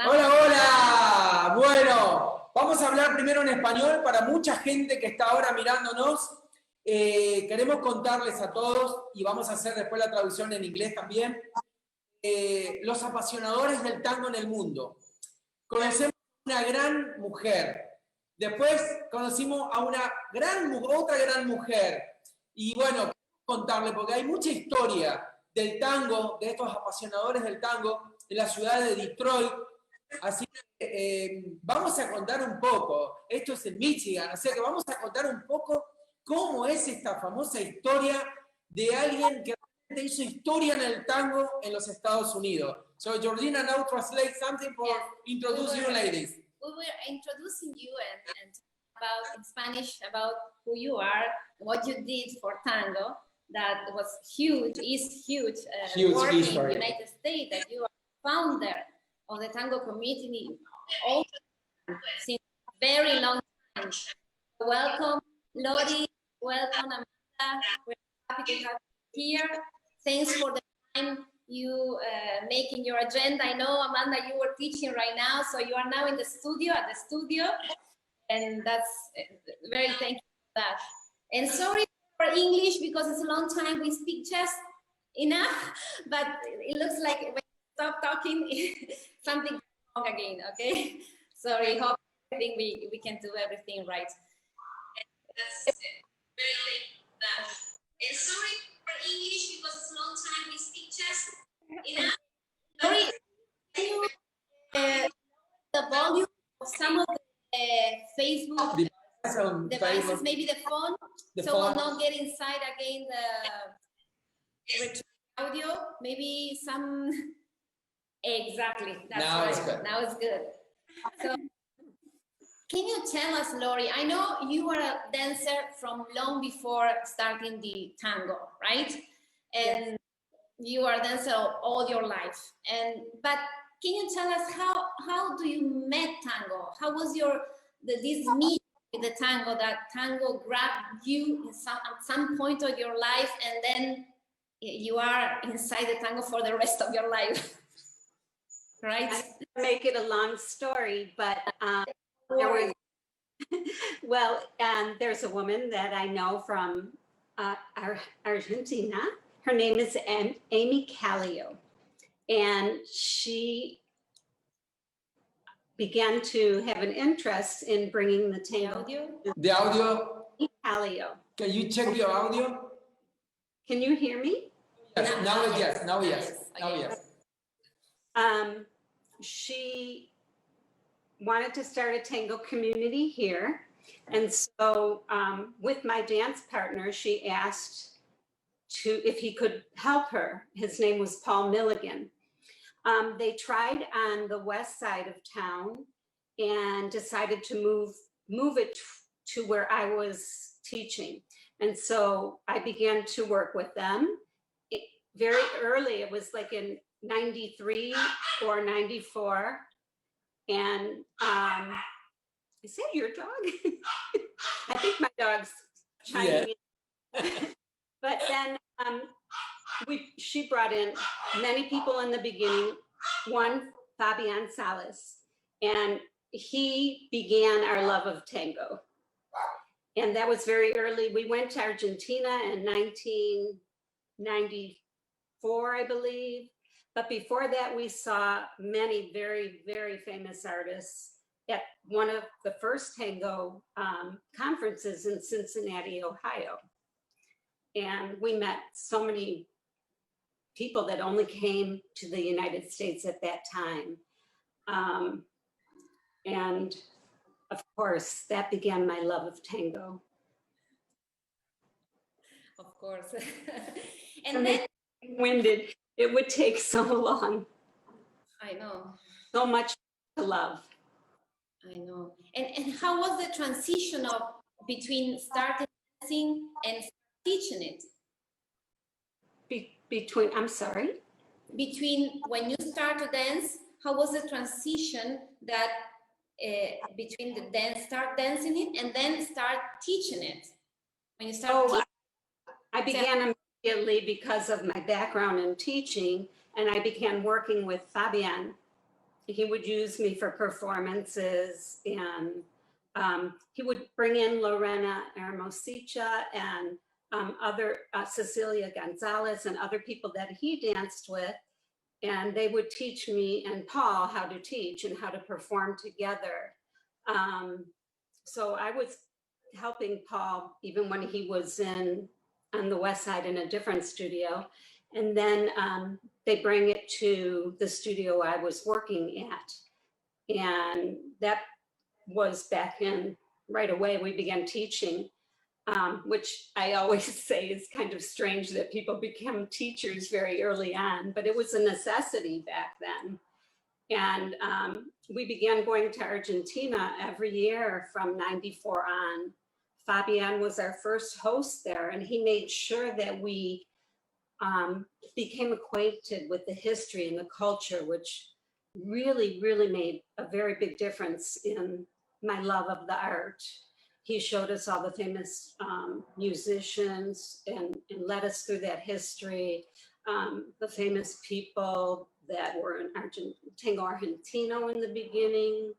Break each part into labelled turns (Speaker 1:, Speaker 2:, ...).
Speaker 1: Hola, hola. Bueno, vamos a hablar primero en español para mucha gente que está ahora mirándonos. Queremos contarles a todos, y vamos a hacer después la traducción en inglés también, los apasionadores del tango en el mundo. Conocemos a una gran mujer, después conocimos a otra gran mujer, y bueno, queremos contarles, porque hay mucha historia del tango, de estos apasionadores del tango, en la ciudad de Detroit. Así que vamos a contar un poco, esto es en Michigan, o sea que vamos a contar un poco cómo es esta famosa historia de alguien que realmente hizo historia en el tango en los Estados Unidos. So Georgina now translate something for introduce you ladies.
Speaker 2: We were introducing you and about in Spanish about who you are, what you did for tango. That was huge, is huge. Work in the United States, that you are founder of the tango community all since very long time. Welcome, Lori. Welcome, Amanda. We're happy to have you here. Thanks for the time you make in your agenda. I know, Amanda, you were teaching right now, so you are now in the studio, and that's very thank you for that. And sorry for English, because it's a long time we speak just enough, but it looks like when you stop talking, something wrong again, okay? Sorry, hope everything we can do everything right. And that's very thank you for that. And sorry for English, because it's a long time we speak just enough. Sorry, can you the volume of some of the Facebook devices, maybe the phone, we'll not get inside again the audio, maybe some, exactly, that's
Speaker 1: now
Speaker 2: right.
Speaker 1: It's good.
Speaker 2: Now it's good. So, can you tell us, Lori, I know you were a dancer from long before starting the tango, right? And yes, you are a dancer all your life. But can you tell us how do you met tango? How was this meet with the tango, that tango grabbed you at some point of your life, and then you are inside the tango for the rest of your life, right?
Speaker 3: I make it a long story, but there was, well, there's a woman that I know from Argentina. Her name is Amy Callio, and she began to have an interest in bringing the tango.
Speaker 1: The audio?
Speaker 3: Callio.
Speaker 1: Can you check your audio?
Speaker 3: Can you hear me?
Speaker 1: Yes, now yes.
Speaker 3: She wanted to start a tango community here. And so with my dance partner, she asked if he could help her. His name was Paul Milligan. They tried on the west side of town and decided to move it to where I was teaching. And so I began to work with them very early. It was like in 93 or 94. And is that your dog? I think my dog's chiming in. But then she brought in many people in the beginning. One, Fabian Salas, and he began our love of tango. And that was very early. We went to Argentina in 1994, I believe. But before that, we saw many very, very famous artists at one of the first tango conferences in Cincinnati, Ohio. And we met so many people that only came to the United States at that time. And of course, that began my love of tango.
Speaker 2: Of course. And then
Speaker 3: winded, it would take so long.
Speaker 2: I know.
Speaker 3: So much to love.
Speaker 2: I know. And how was the transition between starting dancing and teaching it?
Speaker 3: Between, I'm sorry?
Speaker 2: Between when you start to dance, how was the transition that between the start dancing it and then start teaching it? When you start
Speaker 3: I began immediately because of my background in teaching, and I began working with Fabian. He would use me for performances, and he would bring in Lorena Hermosicha and other Cecilia Gonzalez and other people that he danced with, and they would teach me and Paul how to teach and how to perform together. So I was helping Paul even when he was on the West Side in a different studio. And then they bring it to the studio I was working at. And that was back in, right away, we began teaching, which I always say is kind of strange that people become teachers very early on, but it was a necessity back then. And we began going to Argentina every year from '94 on. Fabian was our first host there, and he made sure that we became acquainted with the history and the culture, which really, really made a very big difference in my love of the art. He showed us all the famous musicians and led us through that history, the famous people that were in Tango Argentino in the beginning.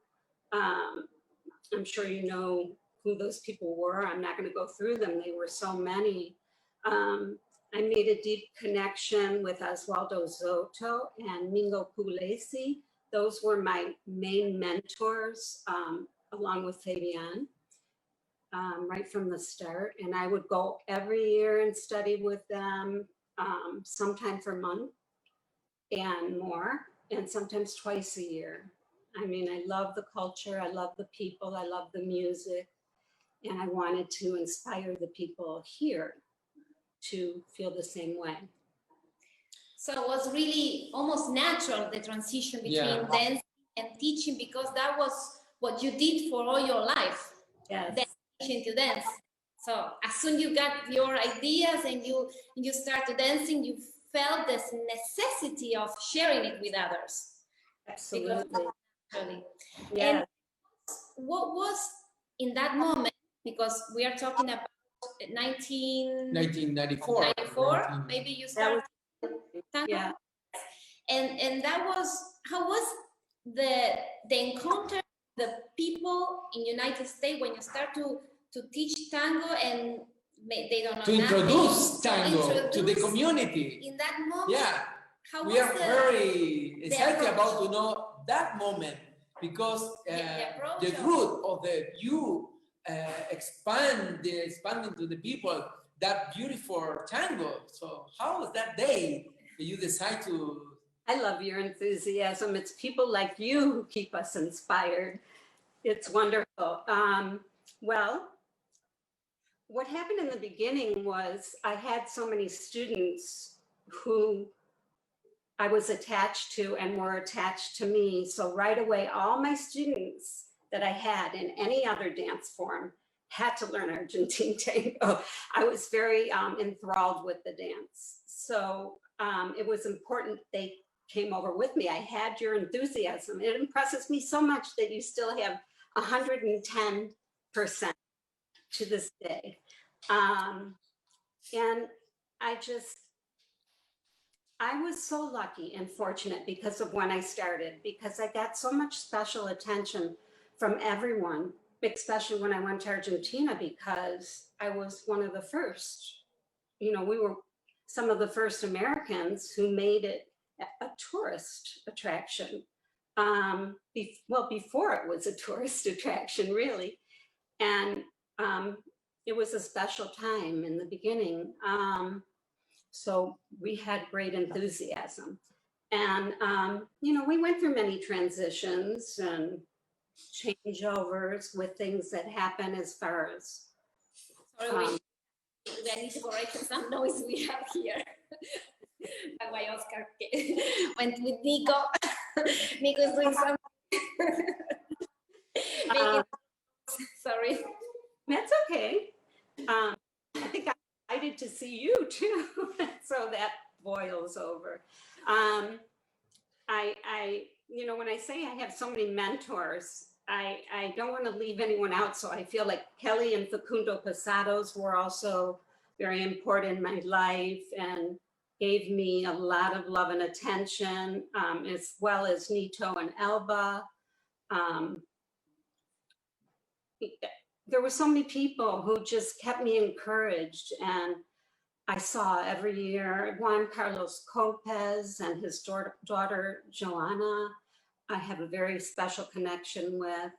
Speaker 3: I'm sure you know who those people were. I'm not going to go through them. They were so many. I made a deep connection with Oswaldo Soto and Mingo Puglisi. Those were my main mentors, along with Fabian, right from the start. And I would go every year and study with them, sometime for a month and more, and sometimes twice a year. I mean, I love the culture, I love the people, I love the music, and I wanted to inspire the people here to feel the same way.
Speaker 2: So it was really almost natural, the transition between dance and teaching, because that was what you did for all your life.
Speaker 3: Yes.
Speaker 2: Teaching to dance. So as soon you got your ideas and you started dancing, you felt this necessity of sharing it with others.
Speaker 3: Absolutely.
Speaker 2: Yeah. And what was in that moment, because we are talking about 1994, maybe you started.
Speaker 3: Yeah.
Speaker 2: And that was, how was the encounter the people in United States when you start to teach tango and they don't know
Speaker 1: to introduce tango to the community
Speaker 2: in that moment?
Speaker 1: Yeah, we are very excited about to know that moment, because the root of the expanding to the people that beautiful tango. So how was that day that you decide to?
Speaker 3: I love your enthusiasm. It's people like you who keep us inspired. It's wonderful. Well, what happened in the beginning was I had so many students who I was attached to and were attached to me. So right away, all my students that I had in any other dance form had to learn Argentine tango. I was very enthralled with the dance. So it was important they came over with me. I had your enthusiasm. It impresses me so much that you still have 110% to this day. And I was so lucky and fortunate because of when I started, because I got so much special attention from everyone, especially when I went to Argentina, because I was one of the first. You know, we were some of the first Americans who made it a tourist attraction. Well, before it was a tourist attraction, really. And it was a special time in the beginning. So we had great enthusiasm. And, you know, we went through many transitions and changeovers with things that happen as far as.
Speaker 2: Sorry, we need to correct some noise we have here. Why Oscar went with Nico. Nico is doing something. Sorry.
Speaker 3: That's okay. I think I'm excited to see you too. So that boils over. You know, when I say I have so many mentors, I don't want to leave anyone out. So I feel like Kelly and Facundo Posados were also very important in my life and gave me a lot of love and attention, as well as Nito and Elba. There were so many people who just kept me encouraged, and I saw every year Juan Carlos Lopez and his daughter Joanna. I have a very special connection with.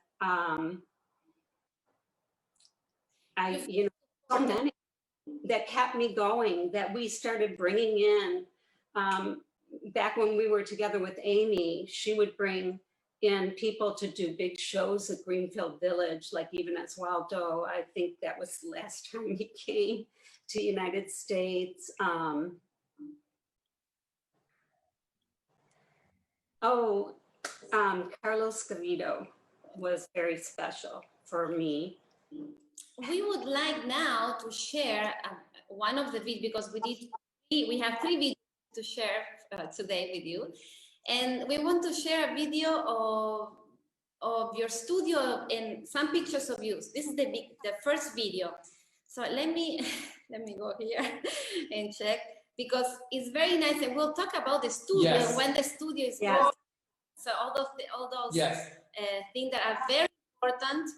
Speaker 3: So many that kept me going, that we started bringing in. Back when we were together with Amy, she would bring in people to do big shows at Greenfield Village, like even as Waldo. I think that was the last time he came to United States. Carlos Garrido was very special for me.
Speaker 2: We would like now to share one of the videos, because we have 3 videos to share today with you, and we want to share a video of your studio and some pictures of you. This is the first video. So let me go here and check, because it's very nice, and we'll talk about the studio. Yes. When the studio is born. So all those yes. Things that are very important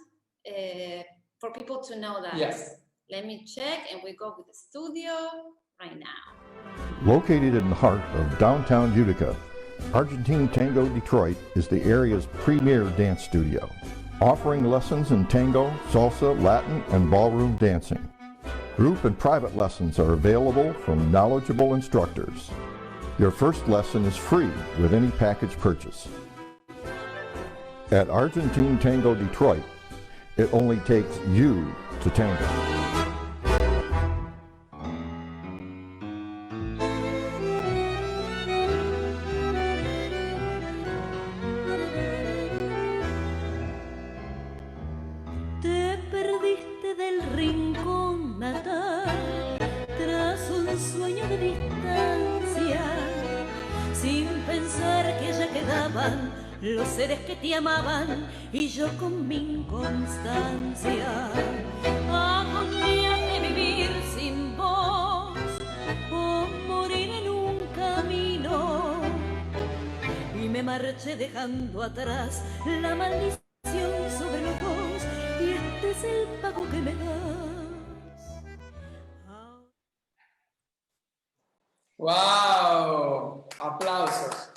Speaker 2: for people to know that. Yes. Let me check, and we go with the studio right now.
Speaker 4: Located in the heart of downtown Utica, Argentine Tango Detroit is the area's premier dance studio, offering lessons in tango, salsa, Latin, and ballroom dancing. Group and private lessons are available from knowledgeable instructors. Your first lesson is free with any package purchase. At Argentine Tango Detroit, it only takes you to tango.
Speaker 5: Te perdiste del rincón natal tras un sueño de distancia, sin pensar que ya quedaban los seres que te amaban y yo con mi inconstancia. Agonía de vivir sin vos o morir en un camino, y me marché dejando atrás la maldición sobre los dos, y este es el pago que me das.
Speaker 1: ¡Wow! Aplausos.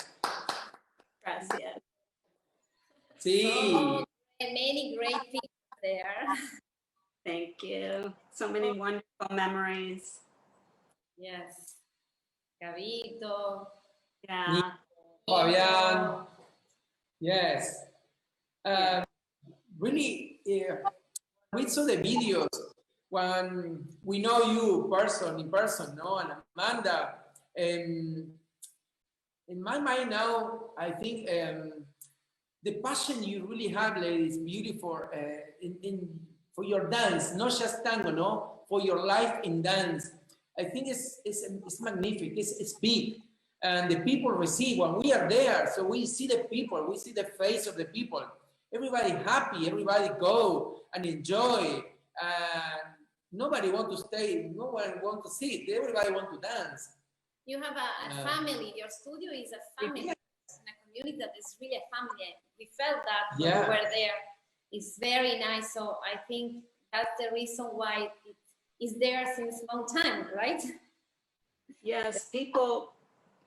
Speaker 3: Gracias.
Speaker 1: Sí.
Speaker 2: So many great people there.
Speaker 3: Thank you. So many wonderful memories.
Speaker 2: Yes. Gabito.
Speaker 3: Yeah.
Speaker 1: Fabian. Yes. Really, we saw the videos when we know you in person, no? And Amanda. In my mind now, I think the passion you really have, ladies, beautiful for your dance, not just tango, no, for your life in dance. I think it's magnificent. It's big, and the people receive when we are there. So we see the people, we see the face of the people. Everybody happy, everybody go and enjoy, and nobody want to stay. No one want to sit. Everybody want to dance.
Speaker 2: You have a family. Your studio is a family. It's a community that is really a family. We felt that when we were there. It's very nice. So I think that's the reason why it is there since a long time, right?
Speaker 3: Yes,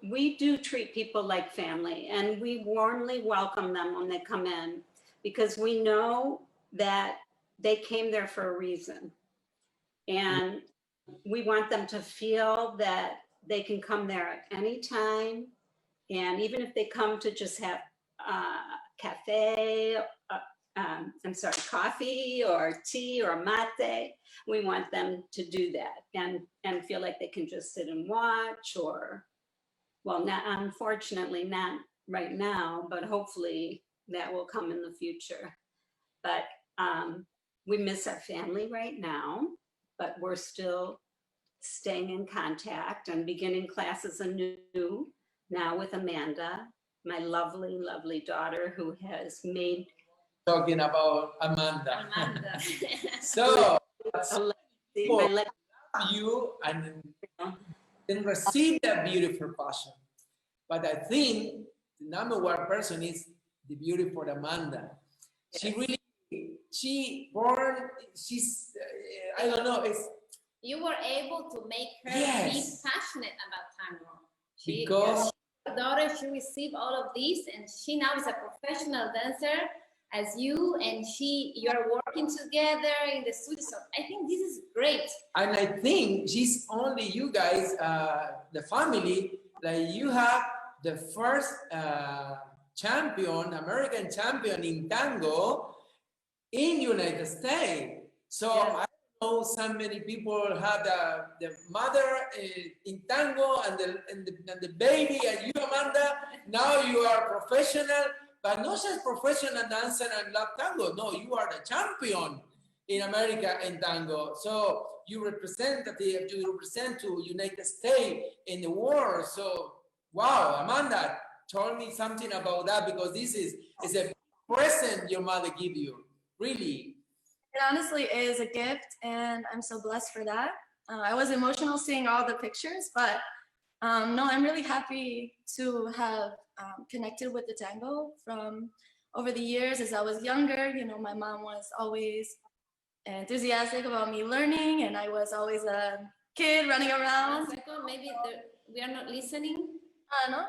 Speaker 3: we do treat people like family, and we warmly welcome them when they come in, because we know that they came there for a reason. And we want them to feel that they can come there at any time. And even if they come to just have coffee or tea or mate, we want them to do that and feel like they can just sit and watch, or, well, unfortunately not right now, but hopefully that will come in the future. But we miss our family right now, but we're still staying in contact and beginning classes anew now with Amanda, my lovely, lovely daughter, who has made...
Speaker 1: Talking about Amanda. So, you and then receive that beautiful passion. But I think the number one person is the beautiful Amanda. She really, she's, I don't know, it's.
Speaker 2: You were able to make her be passionate about tango.
Speaker 1: Because
Speaker 2: her daughter, she received all of this, and she now is a professional dancer as you, and you are working together in the studio. So I think this is great.
Speaker 1: And I think she's only you guys, the family, like you have the first champion, American champion in tango in United States. So I know so many people have the mother in tango and the baby, and you, Amanda, now you are professional, but not just professional dancer and love tango. No, you are the champion in America in tango. So you represent to United States in the world. So wow, Amanda, tell me something about that, because this is a present your mother give you, really.
Speaker 6: It honestly is a gift, and I'm so blessed for that. I was emotional seeing all the pictures, but no, I'm really happy to have connected with the tango from over the years. As I was younger, you know, my mom was always enthusiastic about me learning, and I was always a kid running around.
Speaker 2: Maybe we are not listening.
Speaker 6: No,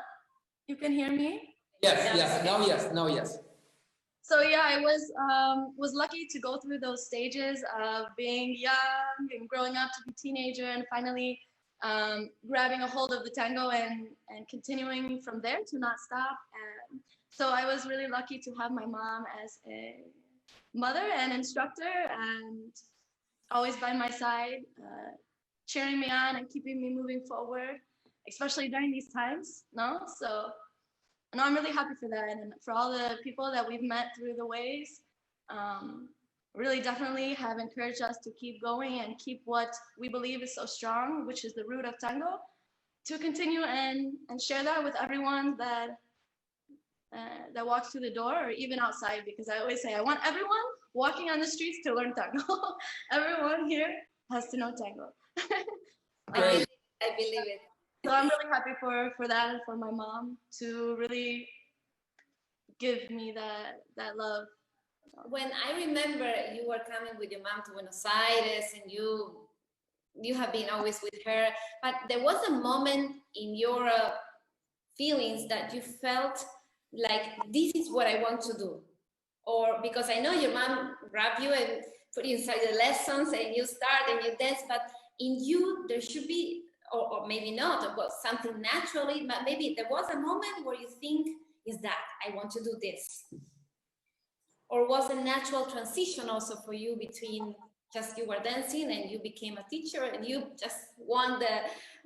Speaker 6: you can hear me?
Speaker 1: Yes, now yes.
Speaker 6: So yeah, I was lucky to go through those stages of being young and growing up to be a teenager, and finally grabbing a hold of the tango and continuing from there to not stop. And so I was really lucky to have my mom as a mother and instructor, and always by my side, cheering me on and keeping me moving forward, especially during these times. So no, I'm really happy for that, and for all the people that we've met through the ways. Really definitely have encouraged us to keep going and keep what we believe is so strong, which is the root of tango, to continue and share that with everyone that walks through the door, or even outside, because I always say I want everyone walking on the streets to learn tango. Everyone here has to know tango.
Speaker 2: I believe it.
Speaker 6: So I'm really happy for that, and for my mom to really give me that love.
Speaker 2: When I remember you were coming with your mom to Buenos Aires, and you have been always with her, but there was a moment in your feelings that you felt like, this is what I want to do. Or because I know your mom grabbed you and put you inside the lessons, and you start and you dance, but in you there should be, or maybe not, but something naturally, but maybe there was a moment where you think, is that I want to do this? Or was a natural transition also for you between just you were dancing and you became a teacher and you just won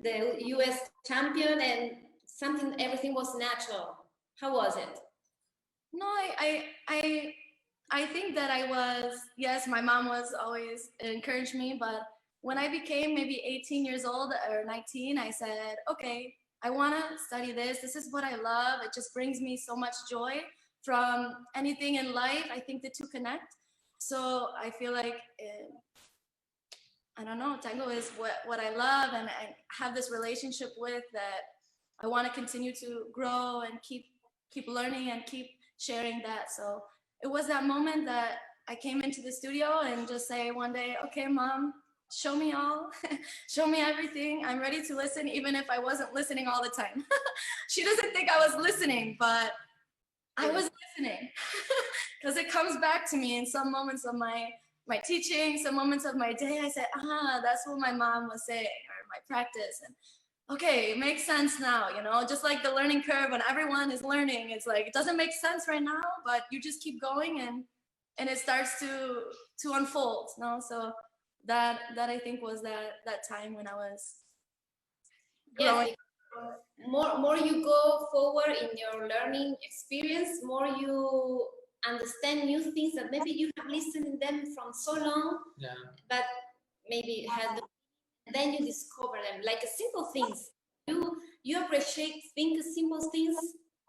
Speaker 2: the US champion and everything was natural? How was it?
Speaker 6: No, I think that I was, yes, my mom was always encouraged me, but when I became maybe 18 years old or 19, I said, okay, I want to study this. This is what I love. It just brings me so much joy from anything in life. I think the two connect. So I feel like, I don't know, tango is what I love, and I have this relationship with that I want to continue to grow and keep learning and keep sharing that. So it was that moment that I came into the studio and just say one day, okay, Mom, show me all, show me everything. I'm ready to listen, even if I wasn't listening all the time. She doesn't think I was listening, but I was listening because it comes back to me in some moments of my teaching, some moments of my day. I said, that's what my mom was saying, or my practice. And okay, it makes sense now, you know, just like the learning curve when everyone is learning. It's like, it doesn't make sense right now, but you just keep going and it starts to unfold, you know? So that I think was that time when I was growing.
Speaker 2: Yes, more you go forward in your learning experience, more you understand new things that maybe you have listened to them from so long, but maybe then you discover them, like simple things. You appreciate simple things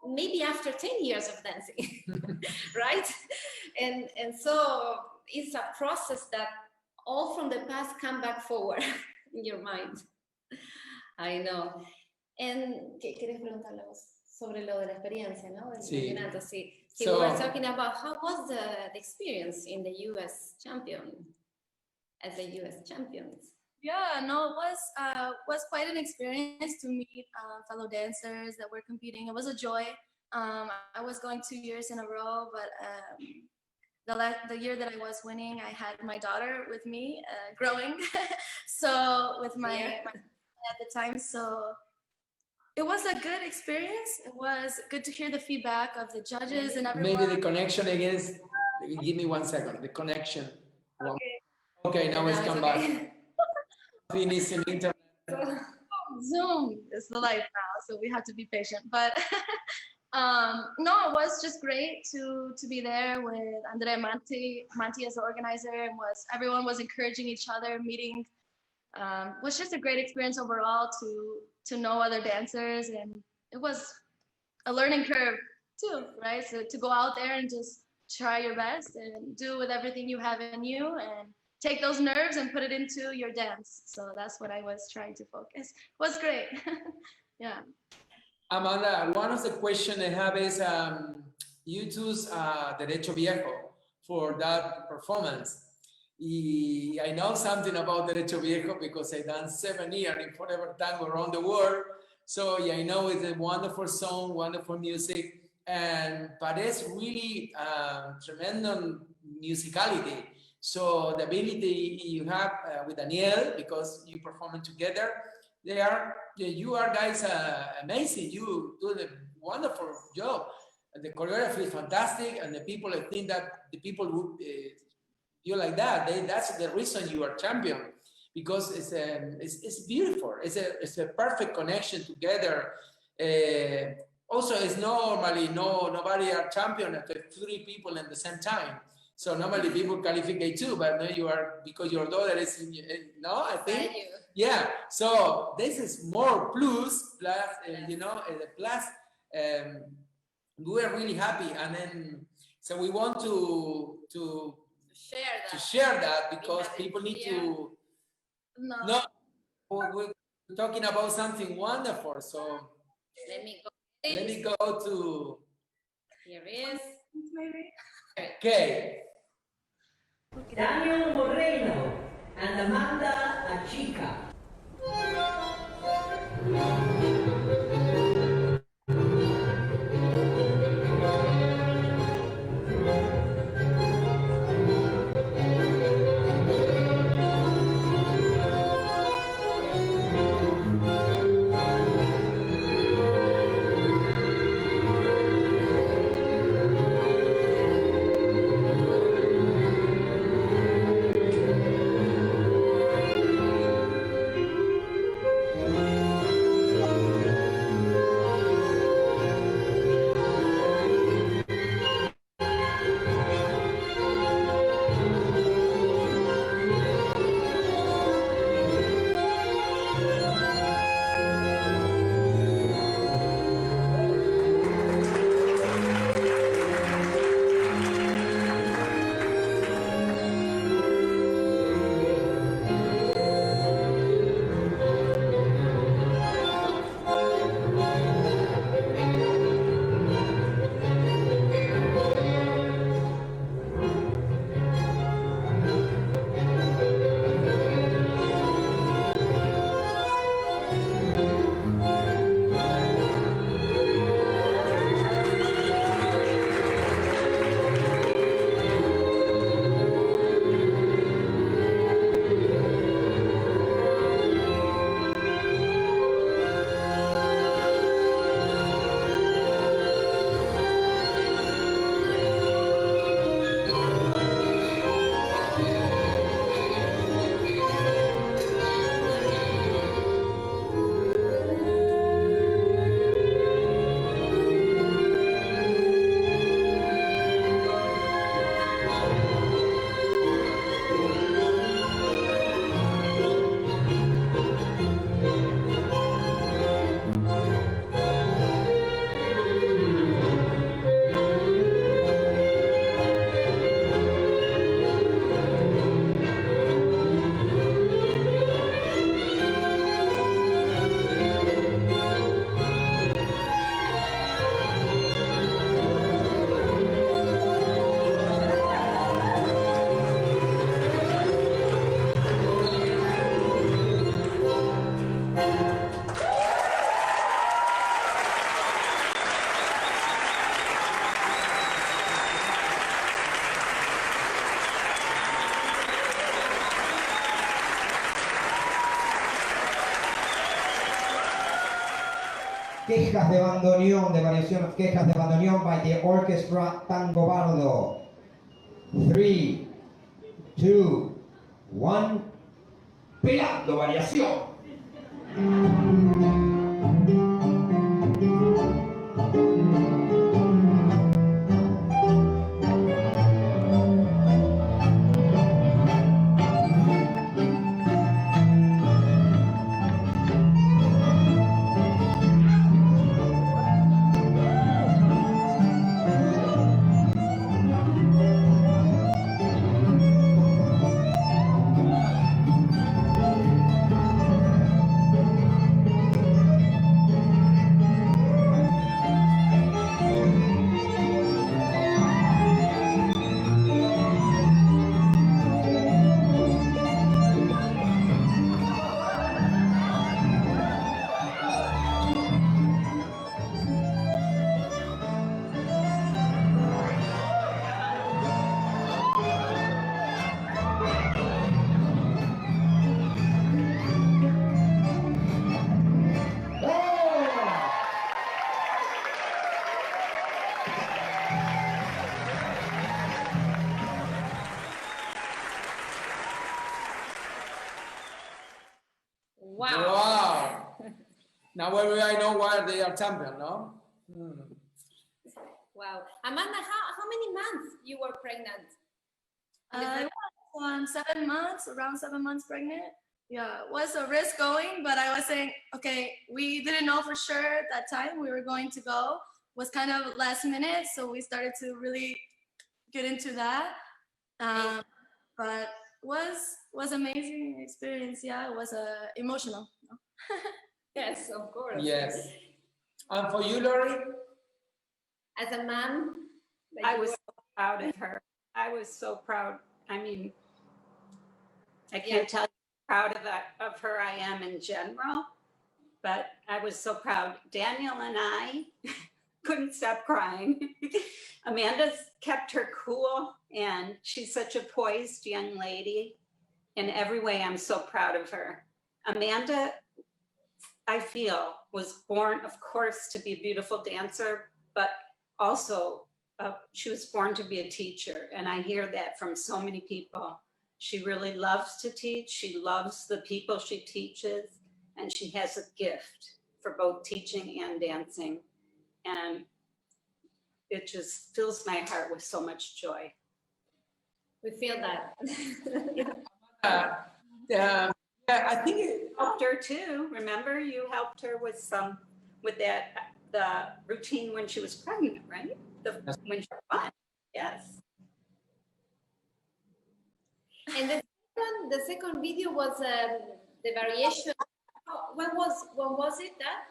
Speaker 2: maybe after 10 years of dancing, right? And so it's a process that all from the past come back forward. in your mind. I know. And ¿quieres preguntarle sobre lo de la experiencia, no?
Speaker 1: Sí.
Speaker 2: Sí.
Speaker 1: So,
Speaker 2: we were talking about how was the experience in the U.S. champion, as the U.S. champions.
Speaker 6: Yeah, no, it was quite an experience to meet fellow dancers that were competing. It was a joy. I was going 2 years in a row, but the year that I was winning, I had my daughter with me, growing. So with my at the time, so it was a good experience. It was good to hear the feedback of the judges and everyone.
Speaker 1: Maybe the connection again. Give me 1 second. The connection.
Speaker 6: Okay.
Speaker 1: Okay, now it's come back. Finish in internet.
Speaker 6: Zoom is the life now, so we have to be patient. But no, it was just great to be there with Andrea Manti as the organizer, and everyone was encouraging each other. Meeting was just a great experience overall to know other dancers, and it was a learning curve too, right? So to go out there and just try your best and do with everything you have in you, and take those nerves and put it into your dance. So that's what I was trying to focus. It was great. Yeah.
Speaker 1: Amanda, one of the questions I have is you choose Derecho Viejo for that performance. I know something about Derecho Viejo because I danced 7 years in Forever Tango around the world. So yeah, I know it's a wonderful song, wonderful music, but it's really tremendous musicality. So the ability you have with Daniel, because you perform together, you are guys amazing. You do a wonderful job. The choreography is fantastic, and the people, I think that the people would you like that. That's the reason you are champion, because it's beautiful. It's a perfect connection together. Also, it's normally nobody are champion after 3 people at the same time. So normally people qualify too, but no, you are, because your daughter is I think. Yeah, so this is more plus, you know, the plus. We are really happy, and then so we want to share that because people need to. No, we're talking about something wonderful. So
Speaker 2: Let me
Speaker 1: go to.
Speaker 2: Here is.
Speaker 1: Okay.
Speaker 7: Daniel Moreno and Amanda ACCICA.
Speaker 8: Quejas de bandoneón, de variación, quejas de bandoneón by the Orchestra Tango Bardo. 3, 2, 1, pelando variación.
Speaker 1: Wow. Now I know why they are champion, no?
Speaker 2: Wow. Amanda, how many months you were pregnant?
Speaker 6: I was 7 months, around 7 months pregnant. Yeah, it was a risk going, but I was saying, okay, we didn't know for sure at that time we were going to go. It was kind of last minute, so we started to really get into that. But was amazing experience. Yeah, it was emotional.
Speaker 2: Yes, of course.
Speaker 1: Yes. And for you, Lori?
Speaker 2: As a mom,
Speaker 3: I was so proud of her. I was so proud. I mean, I can't tell you how proud of her I am in general, but I was so proud. Daniel and I couldn't stop crying. Amanda's kept her cool, and she's such a poised young lady. In every way, I'm so proud of her. Amanda, I feel, was born, of course, to be a beautiful dancer, but also she was born to be a teacher. And I hear that from so many people. She really loves to teach. She loves the people she teaches, and she has a gift for both teaching and dancing. And it just fills my heart with so much joy.
Speaker 2: We feel that.
Speaker 1: Yeah, I think
Speaker 3: You helped her too. Remember, you helped her with the routine when she was pregnant, right? When she was fun. Yes.
Speaker 2: And the second video was the variation. When was it? That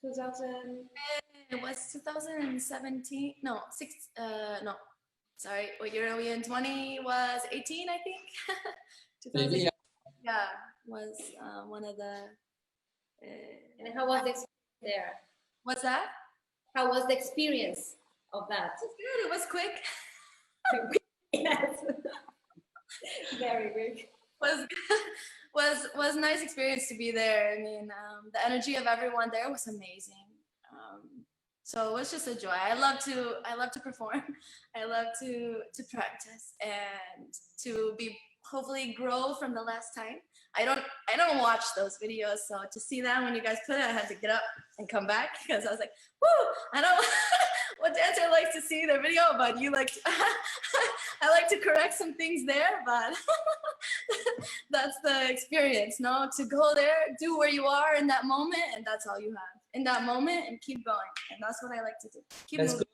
Speaker 2: 2000.
Speaker 6: It was 2017. No, no. Sorry, what year are we in? 20 was 18, I think. 2000, yeah, was one of the.
Speaker 2: And how was the experience there?
Speaker 6: What's that?
Speaker 2: How was the experience of that?
Speaker 6: It was good. It was quick.
Speaker 2: Yes. Very quick.
Speaker 6: Was nice experience to be there. I mean, the energy of everyone there was amazing. So it was just a joy. I love to perform. I love to practice and to hopefully grow from the last time. I don't watch those videos, so to see that when you guys put it, I had to get up and come back because I was like, whoo! I don't what dancer likes to see their video, but you like to, I like to correct some things there, but that's the experience, no? To go there, do where you are in that moment, and that's all you have in that moment, and keep going. And that's what I like to do. Keep moving. Good.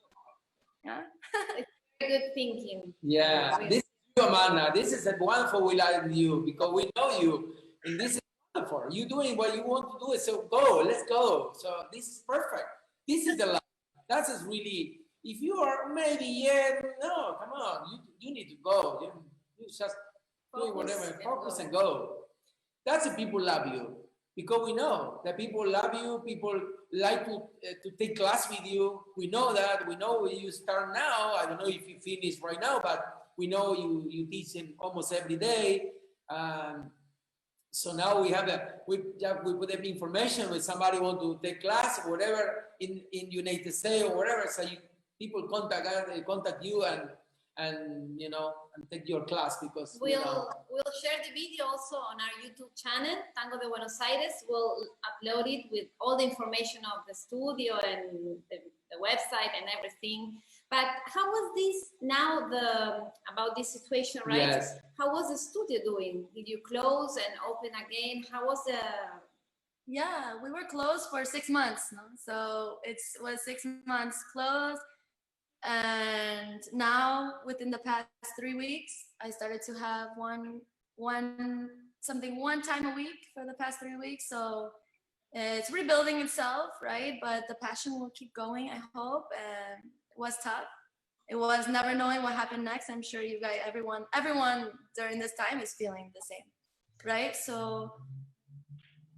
Speaker 6: Yeah.
Speaker 2: Good thinking.
Speaker 1: Yeah. This is you, Amanda. This is wonderful. We like you because we know you, and this is wonderful. You doing what you want to do. So go. Let's go. So this is perfect. This is the life. That is really. If you are maybe no, come on. You need to go. You just do whatever. Focus and go. That's the people love you. because we know that people love you, people like to take class with you. We know that. We know you start now. I don't know if you finish right now, but we know you teach in almost every day. So now we have we put every information when somebody want to take class or whatever in United States or whatever. So people contact you and you know, and take your class, because
Speaker 2: we'll share the video also on our YouTube channel, Tango de Buenos Aires. We'll upload it with all the information of the studio and the website and everything. But how was this now, about this situation, right?
Speaker 1: Yes.
Speaker 2: How was the studio doing? Did you close and open again? How was the...
Speaker 6: Yeah, we were closed for 6 months, no? So it was 6 months closed. And now within the past 3 weeks, I started to have one time a week for the past 3 weeks. So it's rebuilding itself, right? But the passion will keep going, I hope. And it was tough. It was never knowing what happened next. I'm sure you guys, everyone during this time is feeling the same, right? So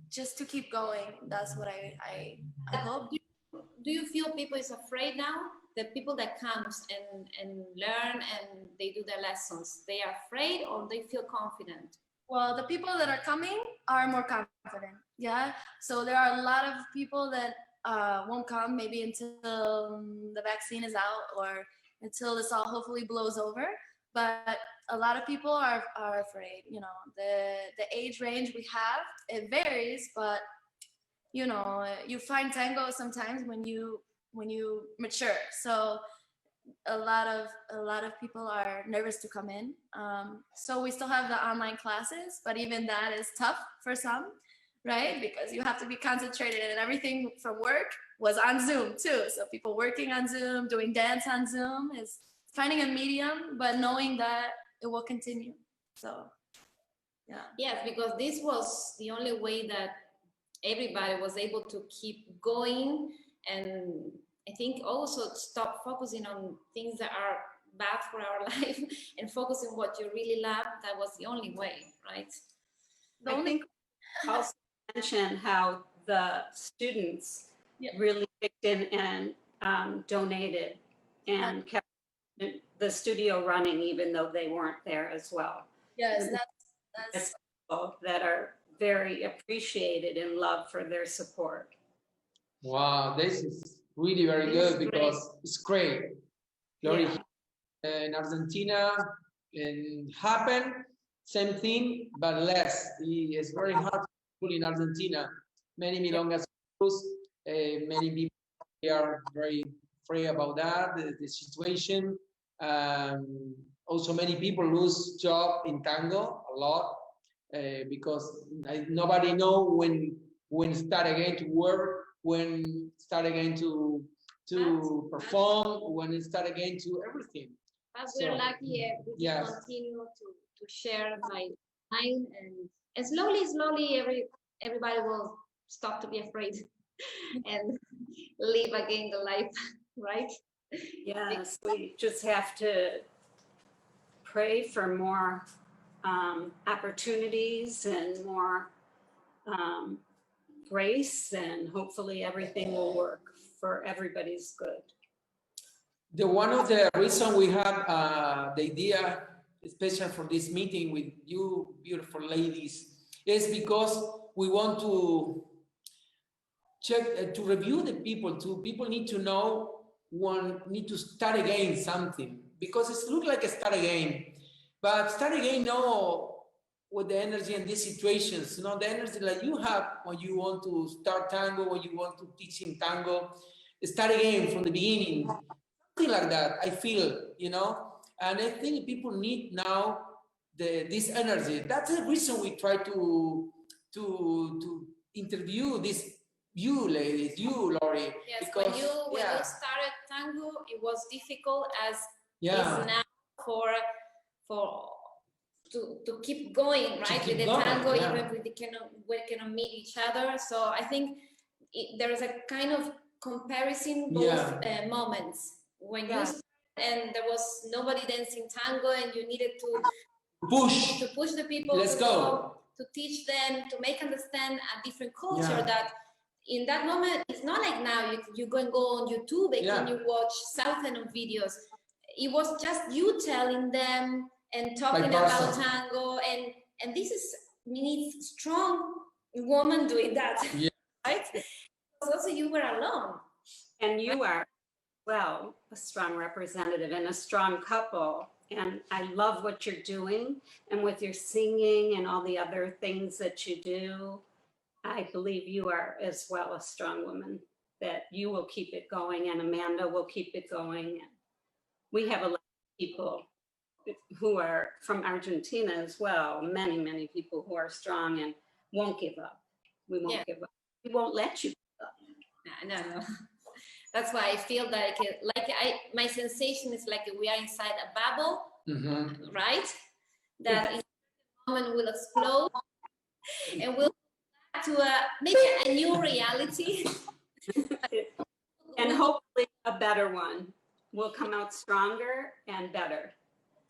Speaker 6: just to keep going, that's what I hope.
Speaker 2: Do you feel people is afraid now? The people that comes and learn and they do their lessons, they are afraid or they feel confident?
Speaker 6: Well, the people that are coming are more confident, yeah? So there are a lot of people that won't come maybe until the vaccine is out or until this all hopefully blows over. But a lot of people are afraid, you know. The age range we have, it varies, but you know, you find tango sometimes when you mature. So a lot of people are nervous to come in. So we still have the online classes, but even that is tough for some, right? Because you have to be concentrated, and everything from work was on Zoom too. So people working on Zoom, doing dance on Zoom, is finding a medium, but knowing that it will continue. So yeah.
Speaker 2: Yes, because this was the only way that everybody was able to keep going, and I think also stop focusing on things that are bad for our life and focus on what you really love. That was the only way, right?
Speaker 3: I think also mention how the students really kicked in and donated and kept the studio running, even though they weren't there as well.
Speaker 6: Yes, that's
Speaker 3: people that are very appreciated and loved for their support.
Speaker 1: Wow, this is really very good, because it's great. Glory, in Argentina, it happened, same thing, but less. It's very hard to pull in Argentina. Many milongas, many people are very afraid about that, the situation. Also, many people lose job in tango a lot, because nobody know when start again to work, when start again to perform, when it start again to everything.
Speaker 2: But we're lucky we can continue to share my mind, and slowly everybody will stop to be afraid and live again the life, right?
Speaker 3: Yes, we just have to pray for more opportunities and more grace, and hopefully everything will work for everybody's good.
Speaker 1: One of the reasons we have the idea, especially for this meeting with you beautiful ladies, is because we want to check, to review the people. People need to know, need to start again something, because it looks like a start again. But start again, no, with the energy in these situations, you know, the energy that you have when you want to start tango, when you want to teach in tango, start again from the beginning, something like that, I feel, you know. And I think people need now this energy. That's the reason we try to interview you ladies, you, Lori.
Speaker 2: Yes,
Speaker 1: because,
Speaker 2: when you started tango, it was difficult as is now to keep going, right? With the tango, even if we cannot meet each other. So I think there is a kind of comparison both moments when you started and there was nobody dancing tango, and you needed to push the people.
Speaker 1: Let's go.
Speaker 2: teach them, to make understand a different culture
Speaker 1: Yeah.
Speaker 2: that in that moment, it's not like now you go on YouTube and you watch thousands of videos. It was just you telling them and talking about tango, and this is needs strong woman doing that, right? Because also you were alone.
Speaker 3: And you are, well, a strong representative and a strong couple. And I love what you're doing, and with your singing and all the other things that you do. I believe you are as well a strong woman, that you will keep it going, and Amanda will keep it going. And we have a lot of people who are from Argentina as well, many, many people who are strong and won't give up. We won't give up. We won't let you give up.
Speaker 2: No. That's why I feel that my sensation is like we are inside a bubble, right? That in a moment will explode and we'll go back to maybe a new reality.
Speaker 3: And hopefully a better one. Will come out stronger and better.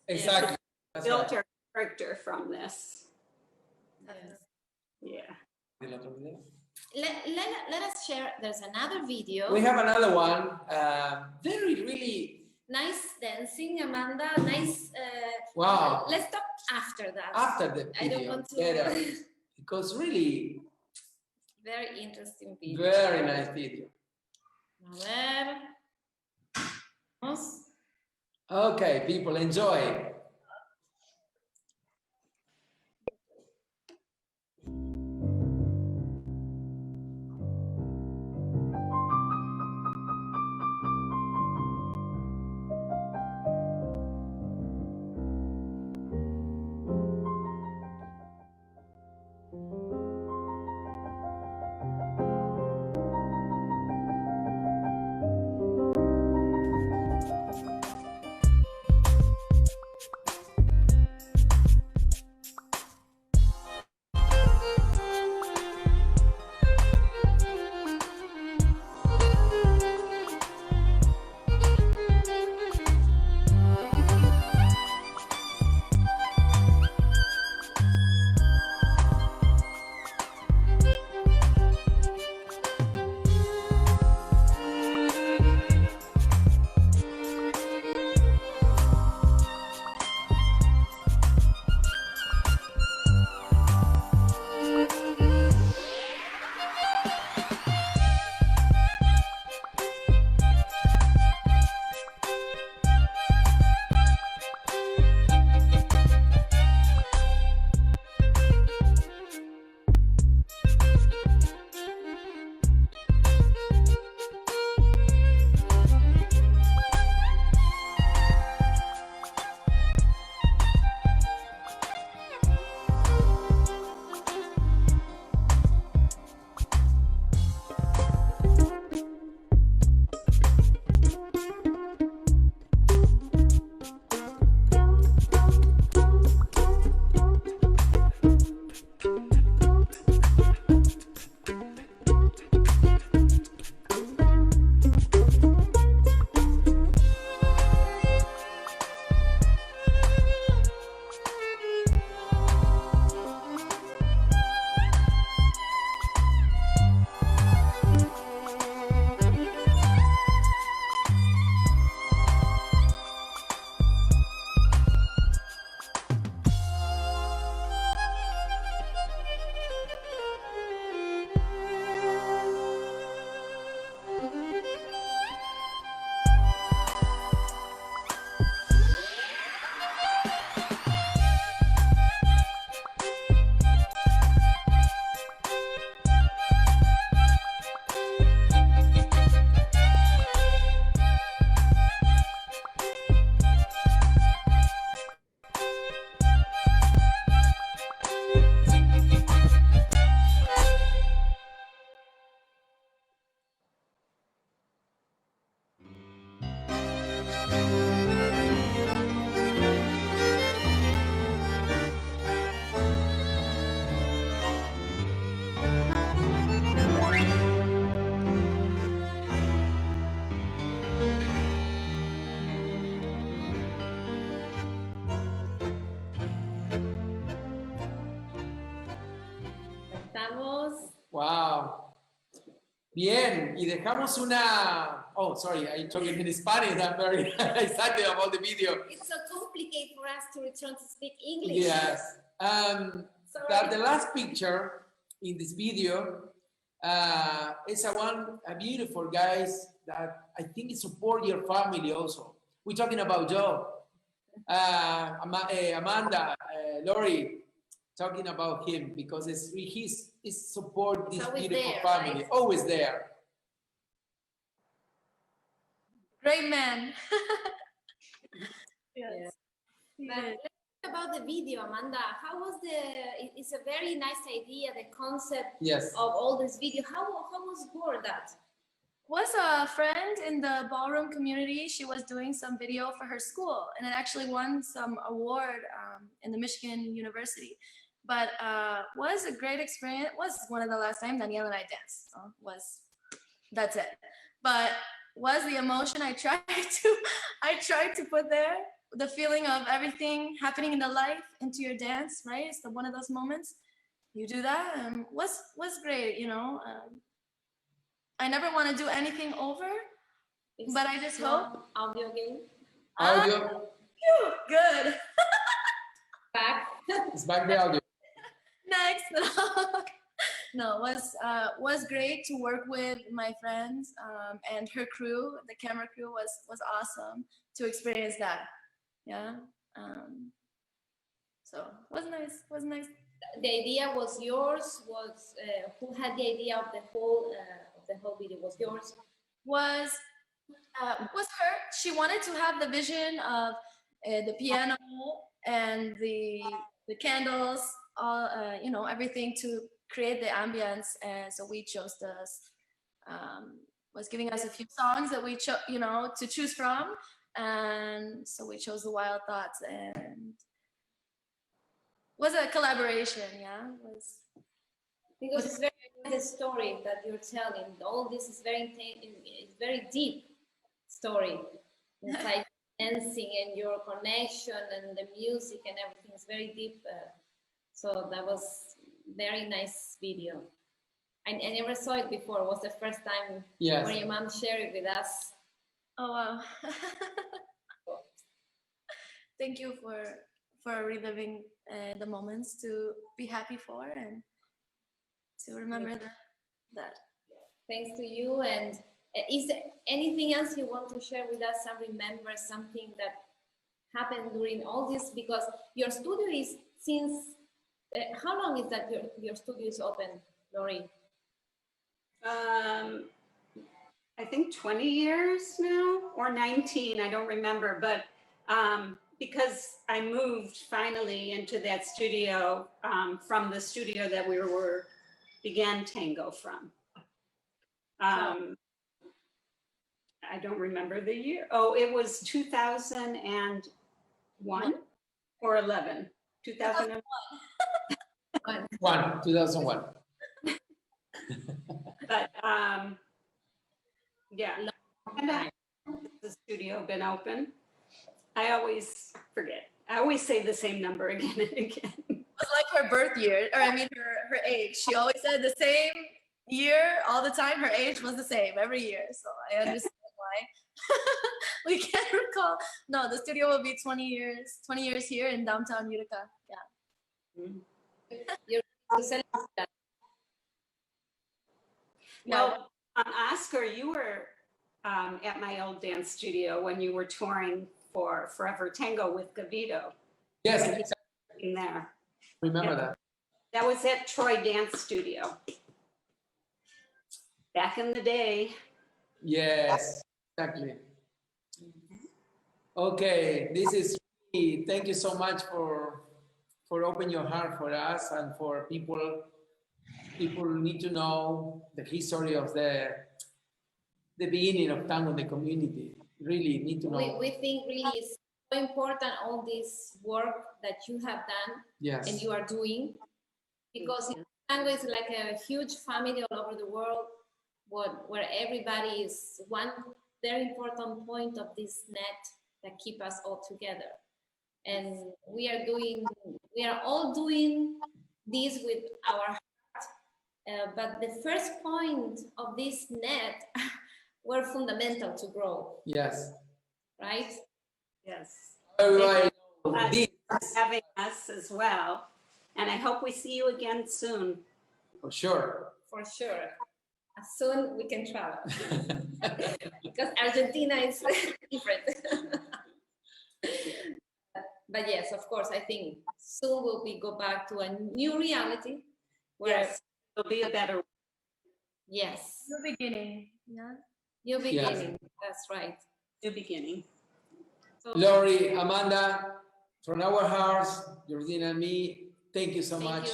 Speaker 1: Exactly.
Speaker 3: Built our character from this. Yeah.
Speaker 2: Let us share. There's another video.
Speaker 1: We have another one. Really
Speaker 2: nice dancing, Amanda. Nice.
Speaker 1: Wow.
Speaker 2: Let's talk after that.
Speaker 1: After the video.
Speaker 2: I don't want to.
Speaker 1: Better. Because really.
Speaker 2: Very interesting video.
Speaker 1: Very nice video.
Speaker 2: A ver. Vamos.
Speaker 1: Okay, people, enjoy. Wow. Bien, y dejamos una... Oh, sorry, I'm talking in Spanish. I'm very excited about the video.
Speaker 2: It's so complicated for us to return to speak English.
Speaker 1: Yes. The last picture in this video is a beautiful guys that I think it support your family also. We're talking about Joe, Amanda, Lori, talking about him because he's support this beautiful
Speaker 2: there,
Speaker 1: family,
Speaker 2: right?
Speaker 1: always there.
Speaker 6: Great man.
Speaker 2: Yes. But let's talk about the video, Amanda. How was it's a very nice idea, the concept
Speaker 1: Yes.
Speaker 2: of all this video. How was born that?
Speaker 6: Was a friend in the ballroom community. She was doing some video for her school and it actually won some award in the Michigan University. But was a great experience. Was one of the last time Danielle and I danced. That's it. But was the emotion I tried to put there, the feeling of everything happening in the life into your dance, right? It's one of those moments. You do that and was great, you know. I never want to do anything over, but I just hope.
Speaker 2: Audio game.
Speaker 1: Audio.
Speaker 6: Good.
Speaker 2: Back.
Speaker 1: It's back the audio.
Speaker 6: Next. No, was great to work with my friends and her crew. The camera crew was awesome to experience that. Yeah. So was nice.
Speaker 2: The idea was yours. Who had the idea of the whole video? Was yours?
Speaker 6: Was her. She wanted to have the vision of the piano and the candles, all you know, everything to create the ambience. And so we chose this. Was giving us a few songs that we chose, you know, to choose from, and so we chose the Wild Thoughts and was a collaboration. Yeah,
Speaker 2: Because it's very the story that you're telling. All this is it's very deep story inside dancing and your connection and the music and everything is very deep. So that was very nice video. I never saw it before. It was the first time when your mom shared it with us.
Speaker 6: Oh wow! Thank you for reliving the moments to be happy for and to remember that.
Speaker 2: Thanks to you. And is there anything else you want to share with us? Remember something that happened during all this? Because your studio is since how long is that your studio is open, Lori?
Speaker 3: I think 20 years now or 19, I don't remember, but because I moved finally into that studio from the studio that we began tango from. I don't remember the year. Oh, it was 2001 or 11. 2001.
Speaker 1: 2001.
Speaker 3: But yeah, the studio been open. I always forget. I always say the same number again and again.
Speaker 6: It was like her birth year, or I mean her age. She always said the same year all the time. Her age was the same every year, so I understand why. We can't recall. No, the studio will be 20 years here in downtown Utica. Yeah.
Speaker 3: Well, Oscar, you were at my old dance studio when you were touring for Forever Tango with Gavito.
Speaker 1: Yes,
Speaker 3: in there.
Speaker 1: Remember that.
Speaker 3: That was at Troy Dance Studio. Back in the day.
Speaker 1: Yes, exactly. Okay, this is really, thank you so much for opening your heart for us and for people need to know the history of the beginning of tango in the community. Really need to know.
Speaker 2: We think really it's so important all this work that you have done and you are doing, because tango is like a huge family all over the world, where everybody is one very important point of this net that keep us all together. And we are all doing this with our heart But the first point of this net were fundamental to grow.
Speaker 1: Yes.
Speaker 2: Right?
Speaker 3: Yes.
Speaker 1: Everybody
Speaker 3: Thank you for having us as well. And I hope we see you again soon.
Speaker 1: For sure.
Speaker 2: For sure. As soon we can travel. Because Argentina is different. But yes, of course, I think soon we go back to a new reality. Where
Speaker 3: Yes, it'll be a better.
Speaker 2: Yes.
Speaker 6: New beginning. Yeah.
Speaker 2: New beginning. Yes. That's right.
Speaker 3: New beginning.
Speaker 2: So,
Speaker 1: Lori, Amanda, from our hearts, Jordina and me, thank you so much.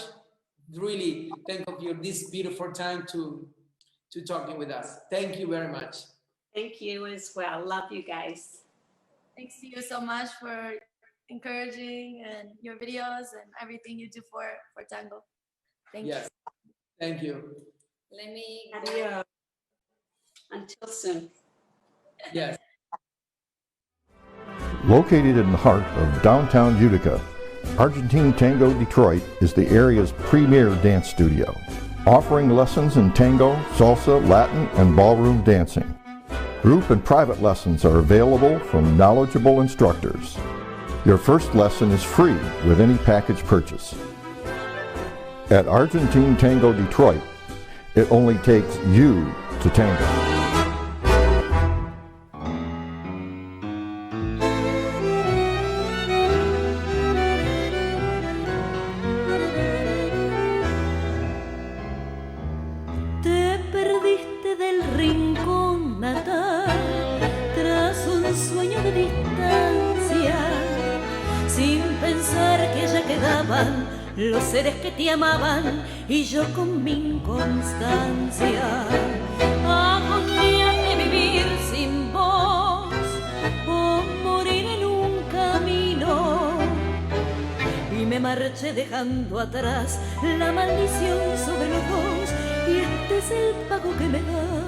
Speaker 1: Really, thank you for this beautiful time to talking with us. Thank you very much.
Speaker 3: Thank you as well. Love you guys.
Speaker 6: Thanks to you so much for encouraging and your videos and everything you do for tango. Thank you.
Speaker 1: Thank you.
Speaker 2: Let me
Speaker 3: Adios. Until soon.
Speaker 1: Yes.
Speaker 4: Located in the heart of downtown Utica, Argentine Tango Detroit is the area's premier dance studio, offering lessons in tango, salsa, Latin, and ballroom dancing. Group and private lessons are available from knowledgeable instructors. Your first lesson is free with any package purchase. At Argentine Tango Detroit, it only takes you to tango.
Speaker 5: Te perdiste del rincón natal tras un sueño de distancia, sin pensar que ya quedaban los seres que te amaban y yo con mi inconstancia. Agonía de vivir sin vos o morir en un camino, y me marché dejando atrás la maldición sobre los dos, y este es el pago que me da